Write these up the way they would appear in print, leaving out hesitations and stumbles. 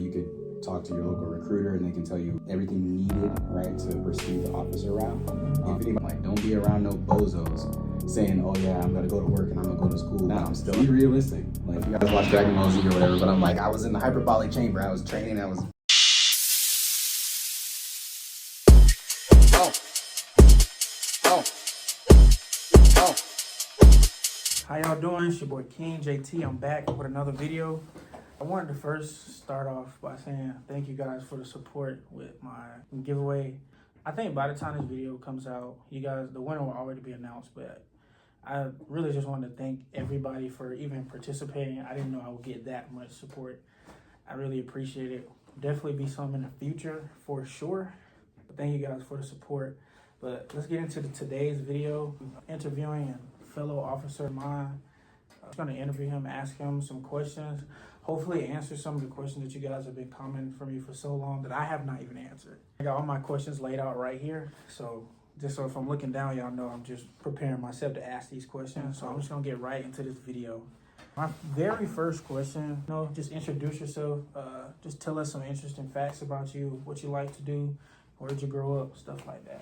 You could talk to your local recruiter and they can tell you everything needed, right, to pursue the officer route. If anybody, like, don't be around no bozos saying, oh yeah, I'm gonna go to work and I'm gonna go to school. Now I'm still be realistic. Like, you guys watch Dragon Ball Z or whatever, but I'm like, I was in the hyperbolic chamber, I was training, I was How y'all doing? It's your boy King JT. I'm back with another video. I wanted to first start off by saying thank you guys for the support with my giveaway. I think by the time this video comes out, you guys, the winner will already be announced, but I really just wanted to thank everybody for even participating. I didn't know I would get that much support. I really appreciate it. Definitely be some in the future for sure. But thank you guys for the support. But let's get into today's video. Interviewing a fellow officer of mine. I'm going to interview him, ask him some questions. Hopefully answer some of the questions that you guys have been commenting for me for so long that I have not even answered. I got all my questions laid out right here. So just so if I'm looking down, y'all know I'm just preparing myself to ask these questions. So I'm just going to get right into this video. My very first question, just introduce yourself. Just tell us some interesting facts about you, what you like to do, where'd you grow up, stuff like that.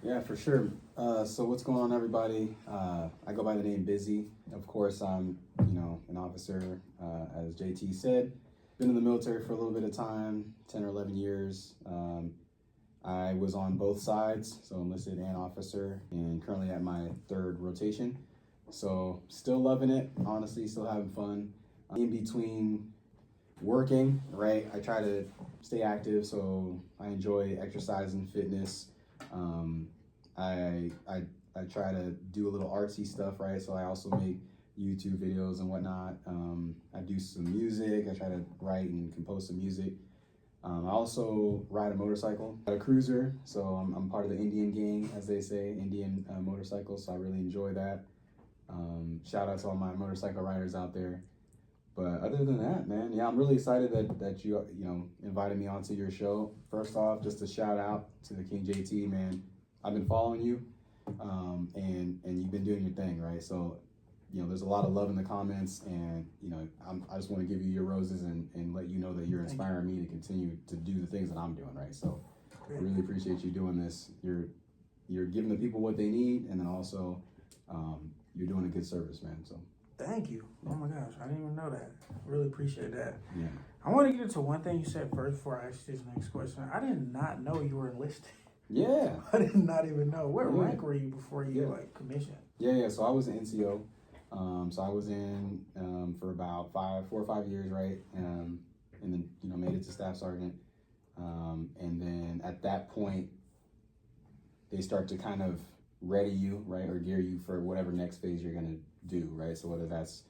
Yeah, for sure. So what's going on, everybody? I go by the name Busy. Of course, I'm, an officer, as JT said. Been in the military for a little bit of time, 10 or 11 years. I was on both sides, so enlisted and officer, and currently at my third rotation. So still loving it, honestly, still having fun. In between working, right, I try to stay active, so I enjoy exercise and fitness. I try to do a little artsy stuff, right? So I also make YouTube videos and whatnot. I do some music. I try to write and compose some music. I also ride a motorcycle, a cruiser. So I'm part of the Indian gang, as they say, Indian motorcycles. So I really enjoy that. Shout out to all my motorcycle riders out there. But other than that, man, yeah, I'm really excited that you invited me onto your show. First off, just a shout out to the King JT, man. I've been following you, and you've been doing your thing, right? So, there's a lot of love in the comments, and I just want to give you your roses and let you know that you're inspiring me to continue to do the things that I'm doing, right? So, I really appreciate you doing this. You're giving the people what they need, and then also you're doing a good service, man. So. Thank you. Oh my gosh, I didn't even know that. Really appreciate that. Yeah. I want to get into one thing you said first before I ask this next question. I did not know you were enlisted. Yeah. I did not even know. What rank were you before you commissioned? Yeah. So I was an NCO. So I was in for about 4 or 5 years, right? And then made it to staff sergeant. And then at that point, they start to kind of ready you, right, or gear you for whatever next phase you're gonna do, right? So whether that's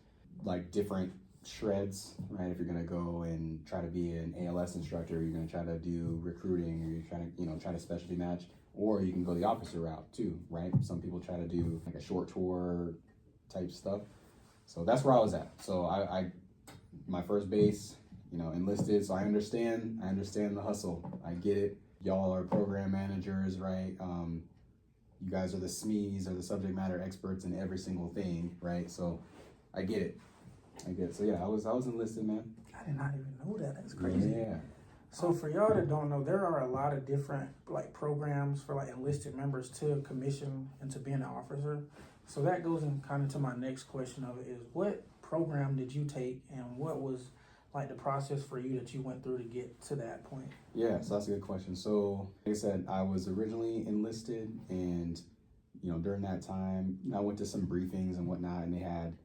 like different shreds, right? If you're gonna go and try to be an ALS instructor, you're gonna try to do recruiting, or you're trying to try to specialty match, or you can go the officer route too, right? Some people try to do like a short tour type stuff. So that's where I was at. So I my first base, enlisted. So I understand the hustle. I get it. Y'all are program managers, right? You guys are the SMEs, or the subject matter experts in every single thing, right? So I get it. So yeah, I was enlisted, man. I did not even know that. That's crazy. Yeah. So for y'all that don't know, there are a lot of different programs for enlisted members to commission into being an officer. So that goes in kind of to my next question of it is, what program did you take, and what was the process for you that you went through to get to that point? Yeah, so that's a good question. So like I said, I was originally enlisted, and during that time, I went to some briefings and whatnot, and they had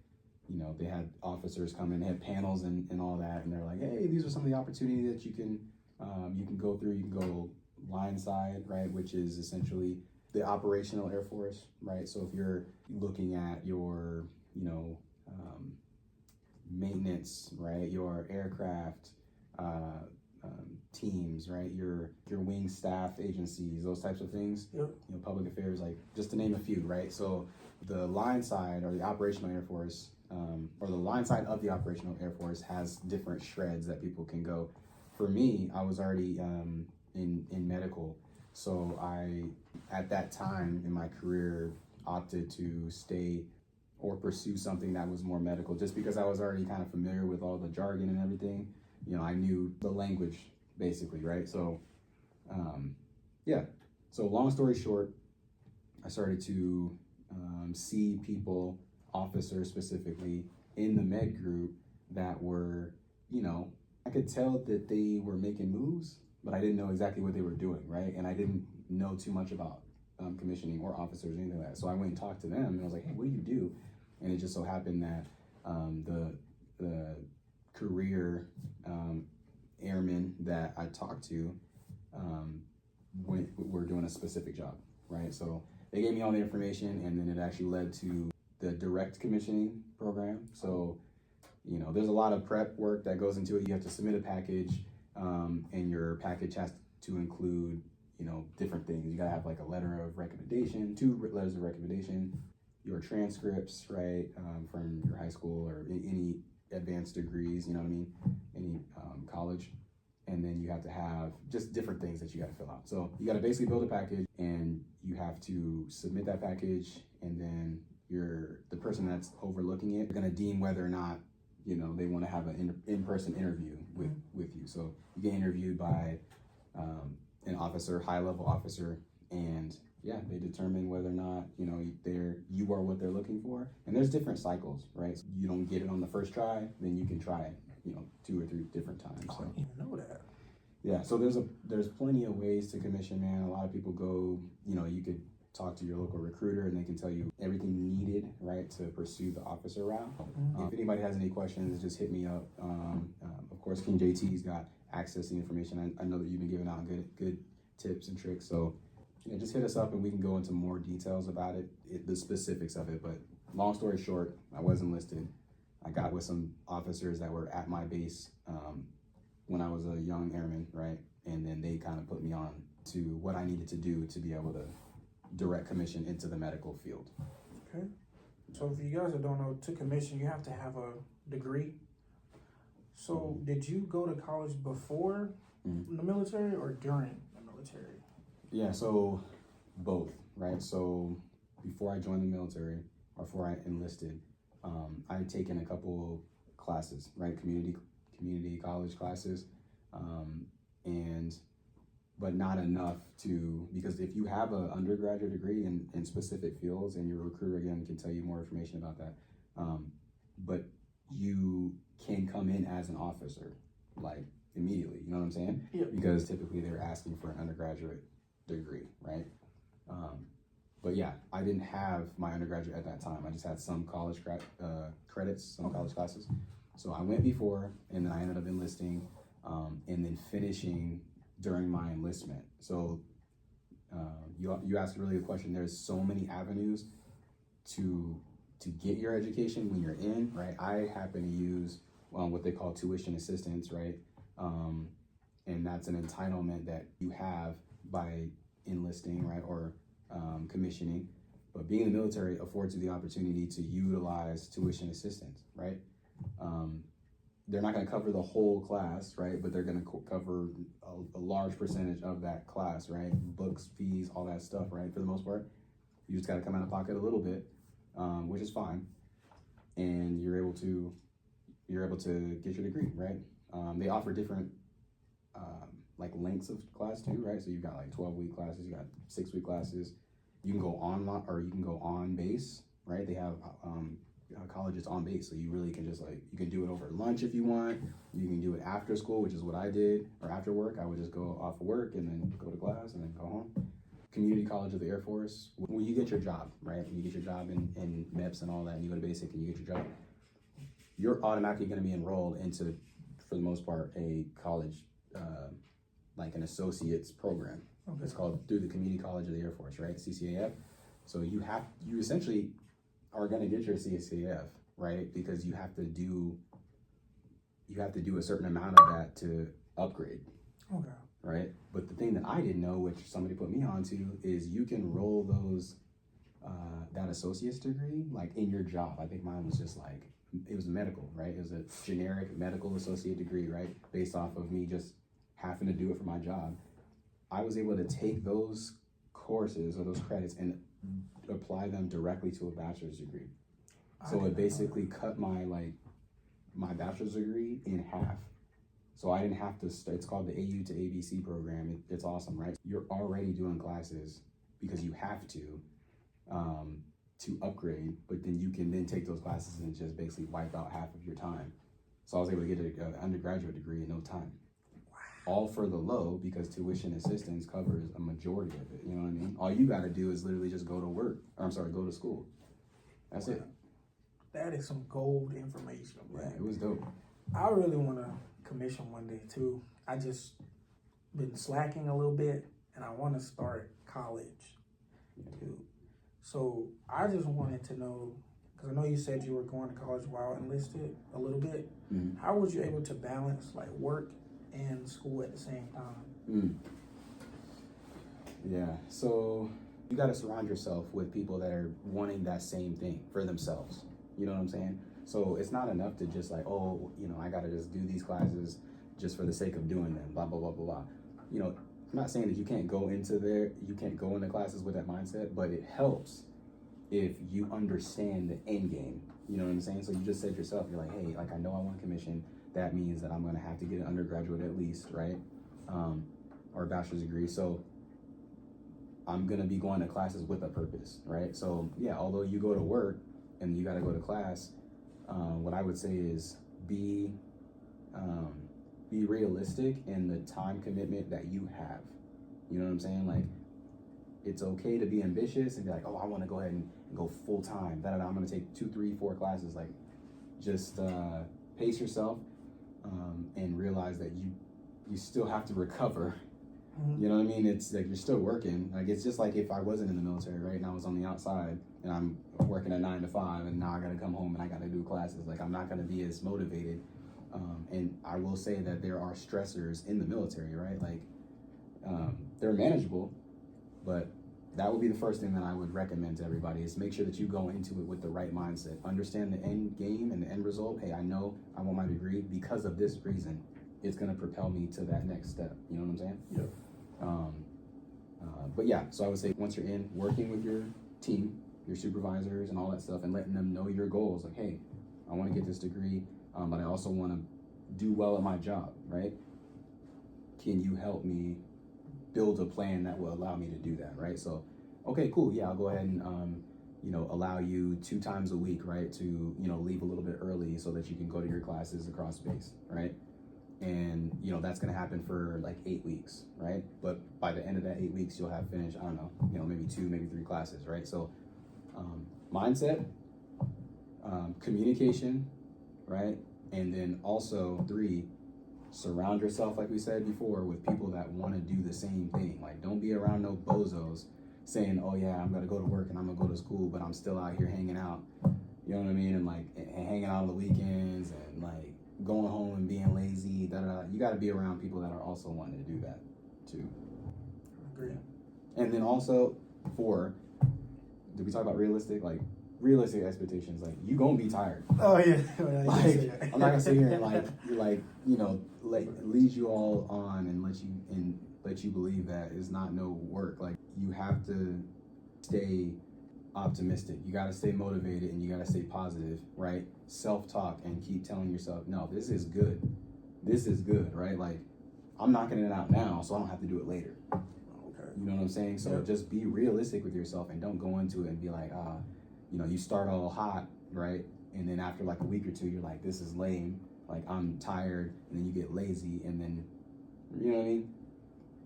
officers come in, they had panels and all that, and they're like, hey, these are some of the opportunities that you can go through. You can go line side, right, which is essentially the operational Air Force, right? So if you're looking at your maintenance, right, your aircraft teams, right, your wing staff agencies, those types of things, public affairs, like just to name a few, right? So the line side, or the operational Air Force, or the line side of the operational Air Force, has different shreds that people can go. For me, I was already in medical, so I, at that time in my career, opted to stay or pursue something that was more medical, just because I was already kind of familiar with all the jargon and everything. you know, I knew the language basically, right? So, yeah. So long story short, I started to see people, officers specifically, in the med group that were, you know, I could tell that they were making moves, but I didn't know exactly what they were doing, right? And I didn't know too much about commissioning or officers or anything like that. So I went and talked to them, and I was like, hey, what do you do? And it just so happened that the career airmen that I talked to were doing a specific job, right? So they gave me all the information, and then it actually led to the direct commissioning program. So, you know, there's a lot of prep work that goes into it. You have to submit a package, and your package has to include, you know, different things. You gotta have like a letter of recommendation, 2 letters of recommendation, your transcripts, right, from your high school or any advanced degrees, you know what I mean, any college. And then you have to have just different things that you got to fill out. So you got to basically build a package, and you have to submit that package, and then the person that's overlooking it, they're going to deem whether or not, you know, they want to have an in-person interview with you. So you get interviewed by an officer, high-level officer, and yeah, they determine whether or not, you know, you are what they're looking for. And there's different cycles, right? So you don't get it on the first try, then you can try it, you know, 2 or 3 different times. Oh, So. I didn't even know that. Yeah, so there's plenty of ways to commission, man. A lot of people go, you know, you could talk to your local recruiter, and they can tell you everything needed, right, to pursue the officer route. If anybody has any questions, just hit me up. Of course, King JT's got access to the information. I know that you've been giving out good tips and tricks. So, yeah, just hit us up, and we can go into more details about the specifics of it. But long story short, I was enlisted. I got with some officers that were at my base when I was a young airman, right? And then they kind of put me on to what I needed to do to be able to direct commission into the medical field. Okay. So if you guys that don't know, to commission, you have to have a degree. So did you go to college before the military or during the military? Yeah, so both, right? So before I joined the military, or before I enlisted, I had taken a couple classes, right? Community college classes, but not enough because if you have an undergraduate degree in specific fields, and your recruiter again can tell you more information about that, but you can come in as an officer like immediately, you know what I'm saying? Yeah. Because typically they're asking for an undergraduate degree, right? But yeah, I didn't have my undergraduate at that time. I just had some college credits, some college classes. So I went before, and then I ended up enlisting, and then finishing during my enlistment. So you asked a really good question. There's so many avenues to get your education when you're in, right? I happen to use what they call tuition assistance, right? And that's an entitlement that you have by enlisting, right, or commissioning. But being in the military affords you the opportunity to utilize tuition assistance, right? They're not going to cover the whole class, right? But they're going to cover a large percentage of that class, right? Books, fees, all that stuff, right? For the most part, you just got to come out of pocket a little bit, which is fine, and you're able to get your degree, right? They offer different like lengths of class too, right? So you've got like 12-week classes, you got 6-week classes. You can go online, or you can go on base, right? They have colleges on base, so you really can just you can do it over lunch if you want. You can do it after school, which is what I did, or after work. I would just go off of work and then go to class and then go home. Community College of the Air Force, when you get your job, right? When you get your job in MEPS and all that, and you go to basic and you get your job, you're automatically going to be enrolled into, for the most part, a college, like an associate's program. Okay. It's called through the Community College of the Air Force, right? CCAF. So you essentially are going to get your CCAF, right? Because you have to do a certain amount of that to upgrade. Okay. Right? But the thing that I didn't know, which somebody put me onto, is you can roll those that associate's degree like in your job. I think mine was just it was medical, right? It was a generic medical associate degree, right? Based off of me just having to do it for my job. I was able to take those courses or those credits and apply them directly to a bachelor's degree. So it basically cut my bachelor's degree in half, So I didn't have to it's called the AU to ABC program. It's awesome, right? You're already doing classes because you have to upgrade, but then you can then take those classes and just basically wipe out half of your time. So I was able to get an undergraduate degree in no time. All for the low, because tuition assistance covers a majority of it. You know what I mean? All you got to do is literally just go to go to school. That's it. That is some gold information, man. Yeah, it was dope. I really want to commission one day too. I just been slacking a little bit, and I want to start college too. So I just wanted to know, because I know you said you were going to college while enlisted a little bit. Mm-hmm. How was you able to balance like work and school at the same time? Yeah, so you got to surround yourself with people that are wanting that same thing for themselves. You know what I'm saying? So it's not enough to just like, oh, you know, I got to just do these classes just for the sake of doing them, blah, blah, blah, blah, blah. You know, I'm not saying that you can't go into classes with that mindset, but it helps if you understand the end game. You know what I'm saying? So you just said yourself, you're like, hey, like I know I want a commission. That means that I'm going to have to get an undergraduate at least, right? Or a bachelor's degree. So I'm going to be going to classes with a purpose, right? So yeah, although you go to work and you got to go to class, what I would say is be realistic in the time commitment that you have. You know what I'm saying? Like, it's okay to be ambitious and be like, oh, I want to go ahead and go full time. I'm going to take 2, 3, 4 classes. Like, just pace yourself and realize that you still have to recover. Mm-hmm. You know what I mean? It's like you're still working. Like, it's just like if I wasn't in the military, right, and I was on the outside and I'm working a 9 to 5 and now I got to come home and I got to do classes. Like, I'm not going to be as motivated. And I will say that there are stressors in the military, right? Like, they're manageable, but that would be the first thing that I would recommend to everybody is make sure that you go into it with the right mindset. Understand the end game and the end result. Hey, I know I want my degree because of this reason. It's going to propel me to that next step. You know what I'm saying? Yep. But yeah, so I would say once you're in, working with your team, your supervisors and all that stuff, and letting them know your goals. Like, hey, I want to get this degree, but I also want to do well at my job, right? Can you help me build a plan that will allow me to do that, right? So, okay, cool, yeah, I'll go ahead and, allow you 2 times a week, right, to, leave a little bit early so that you can go to your classes across base, right? And, that's gonna happen for like 8 weeks, right? But by the end of that 8 weeks, you'll have finished, I don't know, maybe 2, maybe 3 classes, right? So, mindset, communication, right? And then also 3, surround yourself, like we said before, with people that want to do the same thing. Like, don't be around no bozos saying, oh yeah, I'm gonna go to work and I'm gonna go to school, but I'm still out here hanging out. You know what I mean? And like and hanging out on the weekends and like going home and being lazy. You got to be around people that are also wanting to do that too. Agree. And then also 4, did we talk about realistic? Like, realistic expectations, like you gonna be tired. Oh yeah. Like, I'm not gonna sit here and lead you all on and let you believe that it's not no work. Like, you have to stay optimistic. You gotta stay motivated and you gotta stay positive, right? Self-talk and keep telling yourself, no, this is good. This is good, right? Like, I'm knocking it out now, so I don't have to do it later. Okay. You know what I'm saying? So just be realistic with yourself and don't go into it and be like, you start all hot, right? And then after like a week or 2, you're like, this is lame. Like, I'm tired. And then you get lazy. And then, you know what I mean?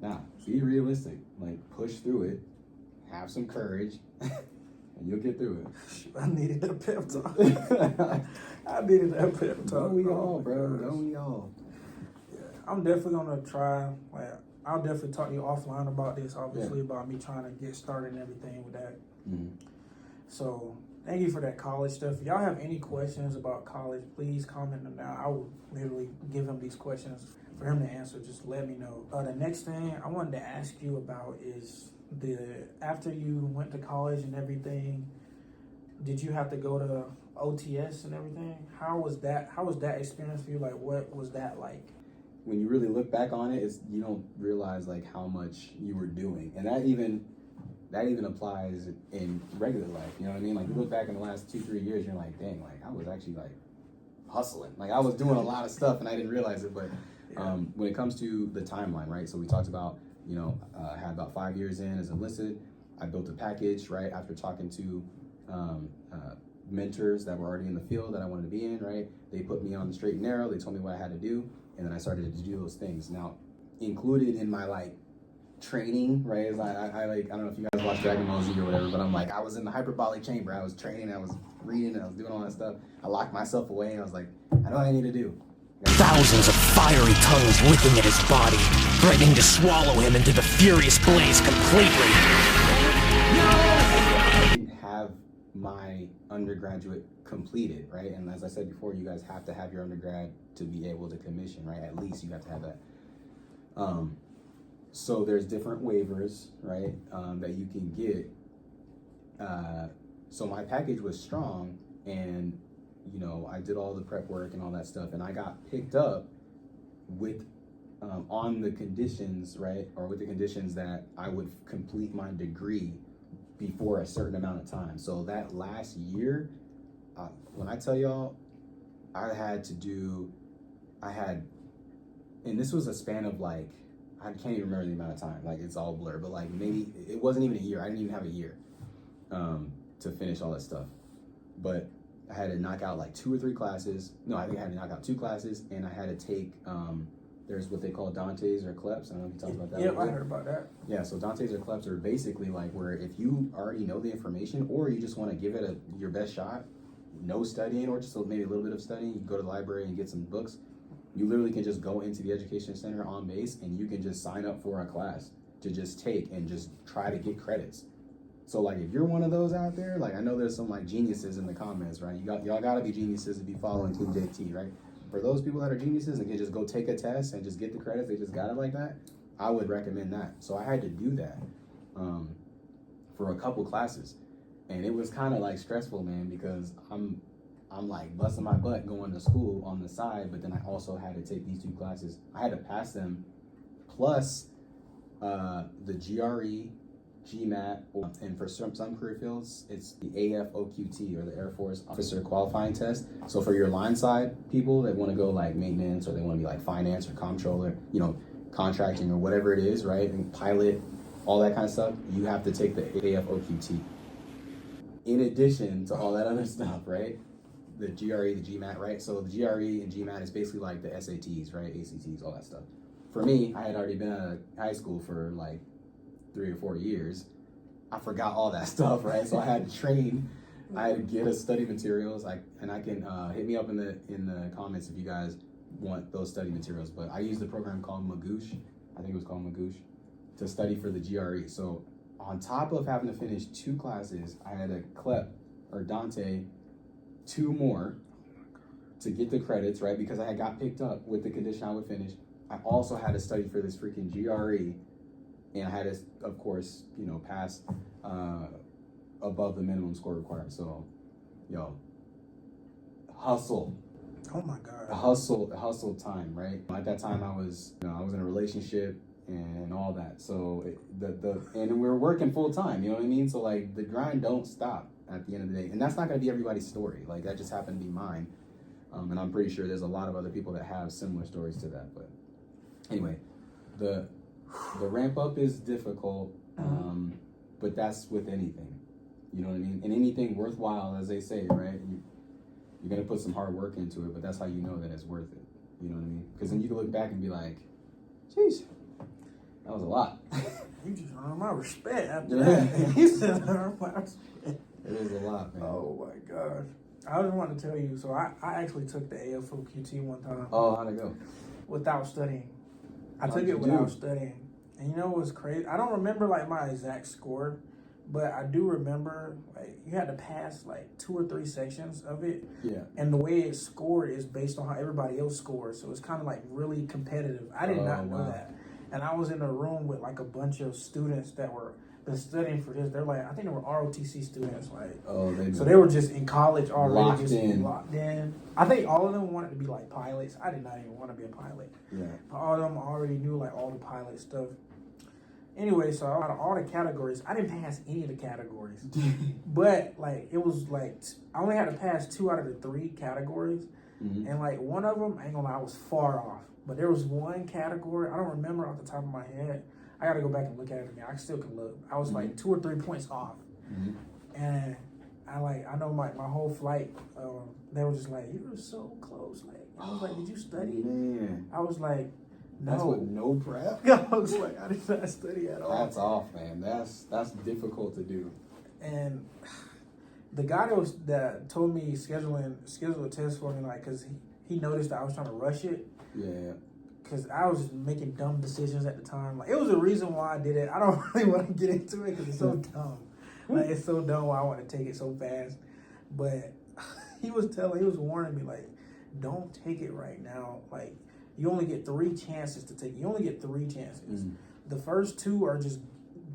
Nah, be realistic. Like, push through it. Have some courage. And you'll get through it. I needed that pep talk. I needed that pep talk. Don't we all, bro? Don't we all? Yeah, I'm definitely going to try. Like, I'll definitely talk to you offline about this, obviously, about me trying to get started and everything with that. Mm-hmm. So thank you for that college stuff. If y'all have any questions about college, please comment them down. I will literally give him these questions for him to answer. Just let me know. The next thing I wanted to ask you about is after you went to college and everything, did you have to go to OTS and everything? How was that experience for you? Like, what was that like? When you really look back on it, you don't realize like how much you were doing, and that even applies in regular life. You know what I mean? Like, you look back in the last 2-3 years, you're like, dang, like I was actually like hustling. Like, I was doing a lot of stuff and I didn't realize it. But When it comes to the timeline, right? So we talked about, I had about 5 years in as enlisted. I built a package, right? After talking to mentors that were already in the field that I wanted to be in, right? They put me on the straight and narrow. They told me what I had to do, and then I started to do those things. Now, included in my training, right? Is I don't know if you guys watch Dragon Ball Z or whatever, but I was in the hyperbolic chamber. I was training, I was reading, and I was doing all that stuff. I locked myself away, and I was like, I know what I need to do. Thousands of fiery tongues licking at his body, threatening to swallow him into the furious blaze completely. I didn't have my undergraduate completed, right? And as I said before, you guys have to have your undergrad to be able to commission, right? At least you have to have that. So there's different waivers, right, that you can get. So my package was strong, and I did all the prep work and all that stuff, and I got picked up with on the conditions, right, or with the conditions that I would complete my degree before a certain amount of time. So that last year, when I tell y'all, and this was a span of I can't even remember the amount of time, it's all blur, but maybe it wasn't even a year. I didn't even have a year to finish all that stuff. But I had to knock out 2 or 3 classes. No, I think I had to knock out 2 classes, and I had to take, there's what they call Dantes or CLEPs. I don't know if you talked about that. Yeah, I heard about that. Yeah, so Dantes or CLEPs are basically where if you already know the information, or you just want to give it your best shot, no studying, or just maybe a little bit of studying, you go to the library and get some books. You literally can just go into the education center on base, and you can just sign up for a class to just take and just try to get credits. So if you're one of those out there, I know there's some geniuses in the comments, right? Y'all gotta be geniuses to be following Team JT, right? For those people that are geniuses and can just go take a test and just get the credits, they just got it like that, I would recommend that. So I had to do that for a couple classes, and it was kind of stressful, man, because I'm busting my butt going to school on the side, but then I also had to take these 2 classes. I had to pass them, plus the GRE, GMAT, and for some career fields, it's the AFOQT, or the Air Force Officer Qualifying Test. So for your line side people that want to go maintenance, or they want to be finance or comptroller, contracting or whatever it is, right? And pilot, all that kind of stuff, you have to take the AFOQT. In addition to all that other stuff, right? The GRE, the GMAT, right? So the GRE and GMAT is basically the SATs, right? ACTs, all that stuff. For me, I had already been out of high school for 3 or 4 years. I forgot all that stuff, right? So I had to train. I had to get us study materials. I can hit me up in the comments if you guys want those study materials. But I used a program called Magoosh. I think it was called Magoosh, to study for the GRE. So on top of having to finish 2 classes, I had a CLEP or Dante 2 more to get the credits, right? Because I had got picked up with the condition I would finish. I also had to study for this freaking GRE, and I had to, of course, pass above the minimum score required. So, hustle. Oh my God. Hustle time, right? At that time, I was in a relationship and all that. So and we were working full time. You know what I mean? So the grind don't stop at the end of the day, and that's not gonna be everybody's story. That just happened to be mine, and I'm pretty sure there's a lot of other people that have similar stories to that. But anyway, the ramp up is difficult, but that's with anything. You know what I mean? And anything worthwhile, as they say, right? You're gonna put some hard work into it, but that's how you know that it's worth it. You know what I mean? Because then you can look back and be like, "Jeez, that was a lot." You just earned my respect after that. You said earned my respect. It is a lot, man. Oh my gosh. I just wanted to tell you, so I actually took the AFOQT one time. Oh, how'd it go? Without studying. I took it without studying. And you know what's crazy? I don't remember my exact score, but I do remember you had to pass 2 or 3 sections of it. Yeah. And the way it's scored is based on how everybody else scores. So it's kind of really competitive. I did not know that. And I was in a room with a bunch of students that were been studying for this. They're I think they were ROTC students. So they were just in college already, locked in. I think all of them wanted to be pilots. I did not even want to be a pilot. Yeah. All of them already knew all the pilot stuff. Anyway, so out of all the categories, I didn't pass any of the categories. But it was I only had to pass 2 out of the 3 categories. Mm-hmm. And one of them, I ain't gonna lie, I was far off. But there was one category, I don't remember off the top of my head. I got to go back and look at it again. I still can look. I was like 2 or 3 points off. And I know my whole flight, they were just like, you were so close. Like, I was like, did you study? Man. I was like, no. That's with no prep? I was like, I did not study at all. That's off, man. That's difficult to do. And the guy that told me schedule a test for me, like, cause he noticed that I was trying to rush it. Yeah. Cause I was making dumb decisions at the time. Like, it was a reason why I did it. I don't really want to get into it because it's so dumb. Like, it's so dumb why I want to take it so fast. But he was warning me, like, don't take it right now. Like, you only get 3 chances to take it. You only get 3 chances. The first 2 are just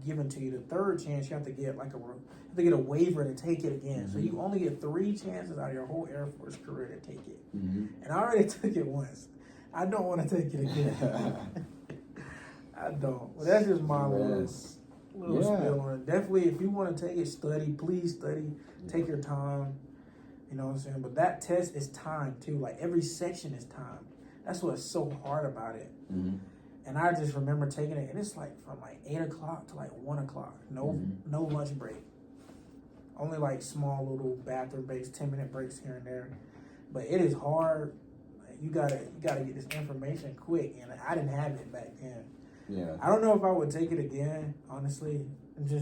given to you. The third chance, you have to get a waiver to take it again. So you only get 3 chances out of your whole Air Force career to take it. And I already took it once. I don't want to take it again. I don't. Well, that's just my little spill on it. Definitely, if you want to take it, study. Please study. Take your time. You know what I'm saying? But that test is time too. Like, every section is time. That's what's so hard about it. And I just remember taking it, and it's like from like 8 o'clock to like 1 o'clock. No lunch break. Only like small little bathroom breaks, 10-minute breaks here and there. But it is hard. You gotta get this information quick, and I didn't have it back then. Yeah. I don't know if I would take it again, honestly.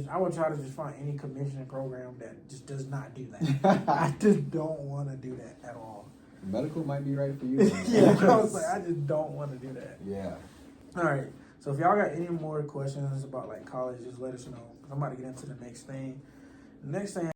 I would try to just find any commissioning program that just does not do that. I just don't want to do that at all. Medical might be right for you. Yeah, I was like, I just don't want to do that. Yeah. All right. So if y'all got any more questions about like college, just let us know. I'm about to get into the next thing. The next thing